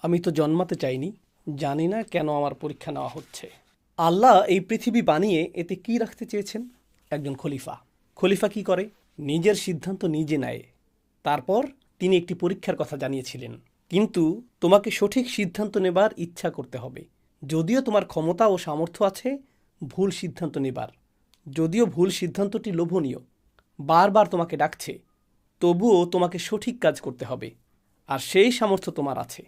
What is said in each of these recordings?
আমি তো জন্মাতে চাইনি, জানি না কেন আমার পরীক্ষা নেওয়া হচ্ছে। আল্লাহ এই পৃথিবী বানিয়ে এতে কি রাখতে চেয়েছেন? একজন খলিফা। খলিফা কি করে? নিজের সিদ্ধান্ত নিজে নেয়। তারপর তিনি একটি পরীক্ষার কথা জানিয়েছিলেন, কিন্তু তোমাকে সঠিক সিদ্ধান্ত নেবার ইচ্ছা করতে হবে। যদিও তোমার ক্ষমতা ও সামর্থ্য আছে ভুল সিদ্ধান্ত নেবার, যদিও ভুল সিদ্ধান্তটি লোভনীয়, বারবার তোমাকে ডাকছে, তবুও তোমাকে সঠিক কাজ করতে হবে। আর সেই সামর্থ্য তোমার আছে।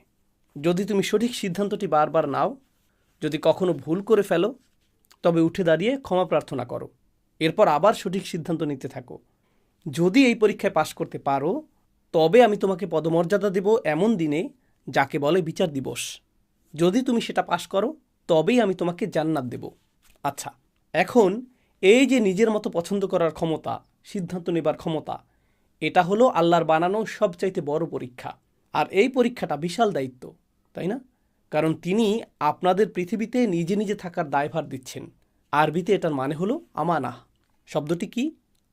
যদি তুমি সঠিক সিদ্ধান্তটি বারবার নাও, যদি কখনো ভুল করে ফেলো, তবে উঠে দাঁড়িয়ে ক্ষমা প্রার্থনা করো, এরপর আবার সঠিক সিদ্ধান্ত নিতে থাকো। যদি এই পরীক্ষায় পাশ করতে পারো, তবে আমি তোমাকে পদমর্যাদা দেব এমন দিনে, যাকে বলে বিচার দিবস। যদি তুমি সেটা পাশ করো, তবেই আমি তোমাকে জান্নাত দেব। আচ্ছা, এখন এই যে নিজের মতো পছন্দ করার ক্ষমতা, সিদ্ধান্ত নেবার ক্ষমতা, এটা হলো আল্লাহর বানানো সবচাইতে বড় পরীক্ষা। আর এই পরীক্ষাটা বিশাল দায়িত্ব, তাই না? কারণ তিনি আপনাদের পৃথিবীতে নিজে নিজে থাকার দায়ভার দিচ্ছেন। আরবিতে এটার মানে হলো আমানাহ। শব্দটি কি?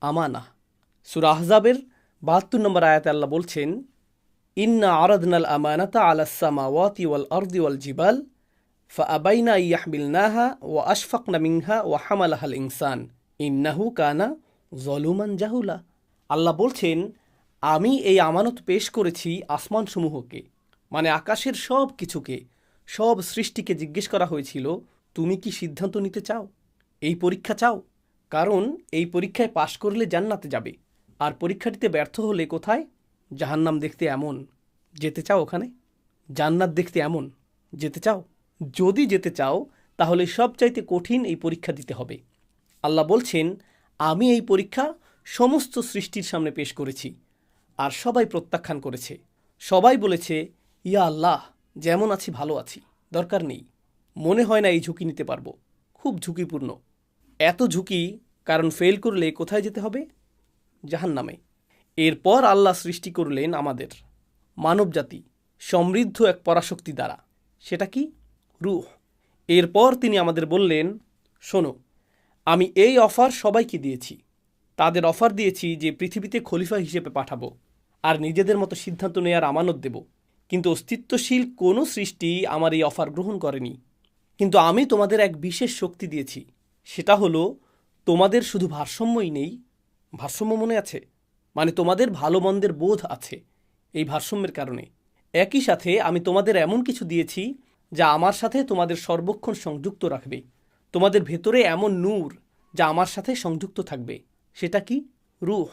আমানাহ। সূরা আহজাবের ৭২ নম্বর আয়াতে আল্লাহ বলছেন, ইন্না আরাদনাল আমানাতা আলাস সামাওয়াতি ওয়াল আরদি ওয়াল জিবাল ফাআবাইনা ইয়াহমিলনাহা ওয়া আশফাকনা মিনহা ওয়া হামালাহাল ইনসান ইন্নাহু কানা যলুমান জাহুলা। আল্লাহ বলছেন, আমি এই আমানত পেশ করেছি আসমানসমূহকে, মানে আকাশের সব কিছুকে, সব সৃষ্টিকে জিজ্ঞেস করা হয়েছিল, তুমি কি সিদ্ধান্ত নিতে চাও? এই পরীক্ষা চাও? কারণ এই পরীক্ষায় পাশ করলে জান্নাতে যাবে, আর পরীক্ষাটিতে ব্যর্থ হলে কোথায়? জাহান্নাম দেখতে এমন, যেতে চাও ওখানে? জান্নাত দেখতে এমন, যেতে চাও? যদি যেতে চাও, তাহলে সবচাইতে কঠিন এই পরীক্ষা দিতে হবে। আল্লাহ বলছেন, আমি এই পরীক্ষা সমস্ত সৃষ্টির সামনে পেশ করেছি, আর সবাই প্রত্যাখ্যান করেছে। সবাই বলেছে, ইয়া আল্লাহ, যেমন আছি ভালো আছি, দরকার নেই, মনে হয় না এই ঝুঁকি নিতে পারবো, খুব ঝুঁকিপূর্ণ। এত ঝুঁকি, কারণ ফেল করলে কোথায় যেতে হবে? জাহান্নামে। এরপর আল্লাহ সৃষ্টি করলেন আমাদের মানবজাতি সমৃদ্ধ এক পরাশক্তি দ্বারা। সেটা কি? রূহ। এরপর তিনি আমাদের বললেন, শোনো, আমি এই অফার সবাইকে দিয়েছি। তাদের অফার দিয়েছি যে পৃথিবীতে খলিফা হিসেবে পাঠাবো, আর নিজেদের মতো সিদ্ধান্ত নেয়ার আমানত দেব। কিন্তু অস্তিত্বশীল কোনো সৃষ্টি আমার এই অফার গ্রহণ করেনি। কিন্তু আমি তোমাদের এক বিশেষ শক্তি দিয়েছি, সেটা হলো তোমাদের শুধু ভারসাম্যই নেই, ভারসাম্য মনে আছে, মানে তোমাদের ভালো মন্দের বোধ আছে এই ভারসাম্যের কারণে। একই সাথে আমি তোমাদের এমন কিছু দিয়েছি যা আমার সাথে তোমাদের সর্বক্ষণ সংযুক্ত রাখবে। তোমাদের ভেতরে এমন নূর যা আমার সাথে সংযুক্ত থাকবে। সেটা কি? রূহ।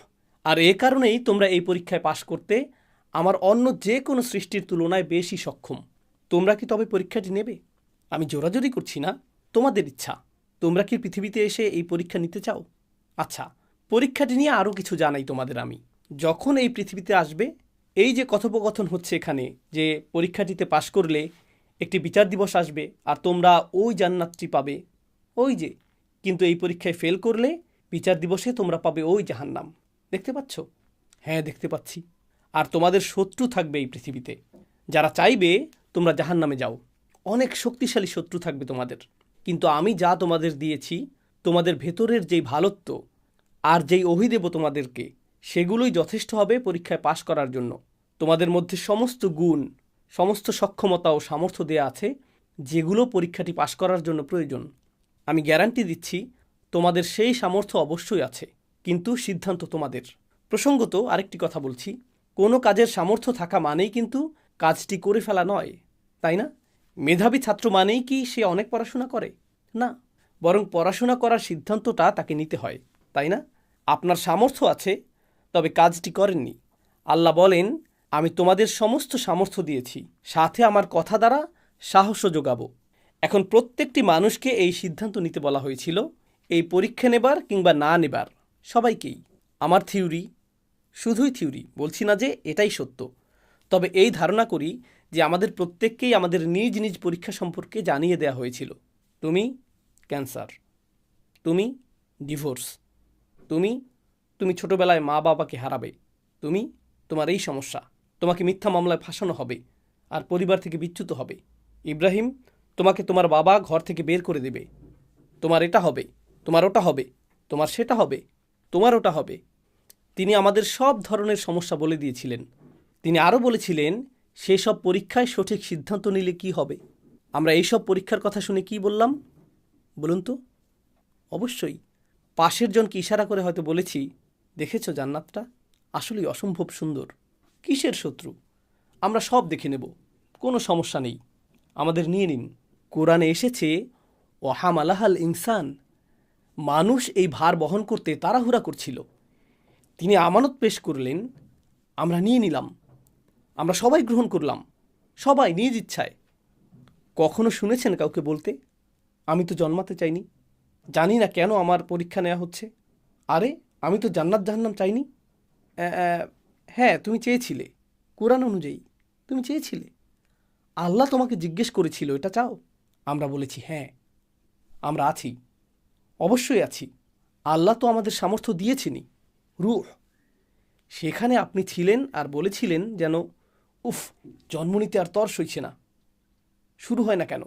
আর এ কারণেই তোমরা এই পরীক্ষায় পাশ করতে আমার অন্য যে কোনো সৃষ্টির তুলনায় বেশি সক্ষম। তোমরা কি তবে পরীক্ষাটি নেবে? আমি জোরাজোরি করছি না, তোমাদের ইচ্ছা। তোমরা কি পৃথিবীতে এসে এই পরীক্ষা নিতে চাও? আচ্ছা, পরীক্ষাটি নিয়ে আরও কিছু জানাই তোমাদের আমি। যখন এই পৃথিবীতে আসবে, এই যে কথোপকথন হচ্ছে এখানে, যে পরীক্ষাটিতে পাশ করলে একটি বিচার দিবস আসবে আর তোমরা ওই জান্নাতটি পাবে, ওই যে, কিন্তু এই পরীক্ষায় ফেল করলে বিচার দিবসে তোমরা পাবে ওই জাহান্নাম। দেখতে পাচ্ছ? হ্যাঁ, দেখতে পাচ্ছি। আর তোমাদের শত্রু থাকবে এই পৃথিবীতে, যারা চাইবে তোমরা জাহান্নামে যাও। অনেক শক্তিশালী শত্রু থাকবে তোমাদের। কিন্তু আমি যা তোমাদের দিয়েছি, তোমাদের ভেতরের যেই ভালোত্ব আর যেই অভি দেব তোমাদেরকে, সেগুলোই যথেষ্ট হবে পরীক্ষায় পাশ করার জন্য। তোমাদের মধ্যে সমস্ত গুণ, সমস্ত সক্ষমতা ও সামর্থ্য দেয়া আছে, যেগুলো পরীক্ষাটি পাশ করার জন্য প্রয়োজন। আমি গ্যারান্টি দিচ্ছি, তোমাদের সেই সামর্থ্য অবশ্যই আছে, কিন্তু সিদ্ধান্ত তোমাদের। প্রসঙ্গত আরেকটি কথা বলছি, কোনো কাজের সামর্থ্য থাকা মানেই কিন্তু কাজটি করে ফেলা নয়, তাই না? মেধাবী ছাত্র মানেই কি সে অনেক পড়াশোনা করে? না, বরং পড়াশোনা করার সিদ্ধান্তটা তাকে নিতে হয়, তাই না? আপনার সামর্থ্য আছে, তবে কাজটি করেননি। আল্লাহ বলেন, আমি তোমাদের সমস্ত সামর্থ্য দিয়েছি, সাথে আমার কথা দ্বারা সাহসও যোগাবো। এখন প্রত্যেকটি মানুষকে এই সিদ্ধান্ত নিতে বলা হয়েছিল, এই পরীক্ষা নেবার কিংবা না নেবার, সবাইকেই। আমার থিওরি, শুধুই থিওরি, বলছি না যে এটাই সত্য, তবে এই ধারণা করি যে আমাদের প্রত্যেককেই আমাদের নিজ নিজ পরীক্ষা সম্পর্কে জানিয়ে দেওয়া হয়েছিল। তুমি ক্যান্সার, তুমি ডিভোর্স, তুমি তুমি ছোটবেলায় মা বাবাকে হারাবে, তুমি তোমার এই সমস্যা, তোমাকে মিথ্যা মামলায় ফাঁসানো হবে আর পরিবার থেকে বিচ্যুত হবে। ইব্রাহিম, তোমাকে তোমার বাবা ঘর থেকে বের করে দেবে, তোমার এটা হবে, তোমার ওটা হবে, তোমার সেটা হবে, তোমার ওটা হবে। তিনি আমাদের সব ধরনের সমস্যা বলে দিয়েছিলেন। তিনি আরও বলেছিলেন, সেসব পরীক্ষায় সঠিক সিদ্ধান্ত নিলে কি হবে? আমরা এইসব পরীক্ষার কথা শুনে কি বললাম বলুন তো? অবশ্যই পাশের জনকে ইশারা করে হয়তো বলেছি, দেখেছো জান্নাতটা আসলেই অসম্ভব সুন্দর। কিসের শত্রু? আমরা সব দেখে নেব, কোনো সমস্যা নেই, আমাদের নিয়ে নিন। কোরআনে এসেছে ওয়াহামালাহাল ইনসান, মানুষ এই ভার বহন করতে তাড়াহুড়া করছিল, তিনি আমানত পেশ করলেন, আমরা নিয়ে নিলাম, আমরা সবাই গ্রহণ করলাম, সবাই নিজ ইচ্ছায়। কখনো শুনেছেন কাউকে বলতে, আমি তো জন্মাতে চাইনি, জানি না কেন আমার পরীক্ষা নেওয়া হচ্ছে? আরে আমি তো জান্নাত জাহান্নাম চাইনি। হ্যাঁ তুমি চেয়েছিলে, কোরআন অনুযায়ী তুমি চেয়েছিলে, আল্লাহ তোমাকে জিজ্ঞেস করেছিল এটা চাও। আমরা বলেছি হ্যাঁ, আমরা আছি, অবশ্যই আছি, আল্লাহ তো আমাদের সামর্থ্য দিয়েছেনই, রূহ। সেখানে আপনি ছিলেন আর বলেছিলেন যেন, উফ, জন্ম নিতে আর তর সইছে না, শুরু হয় না কেন?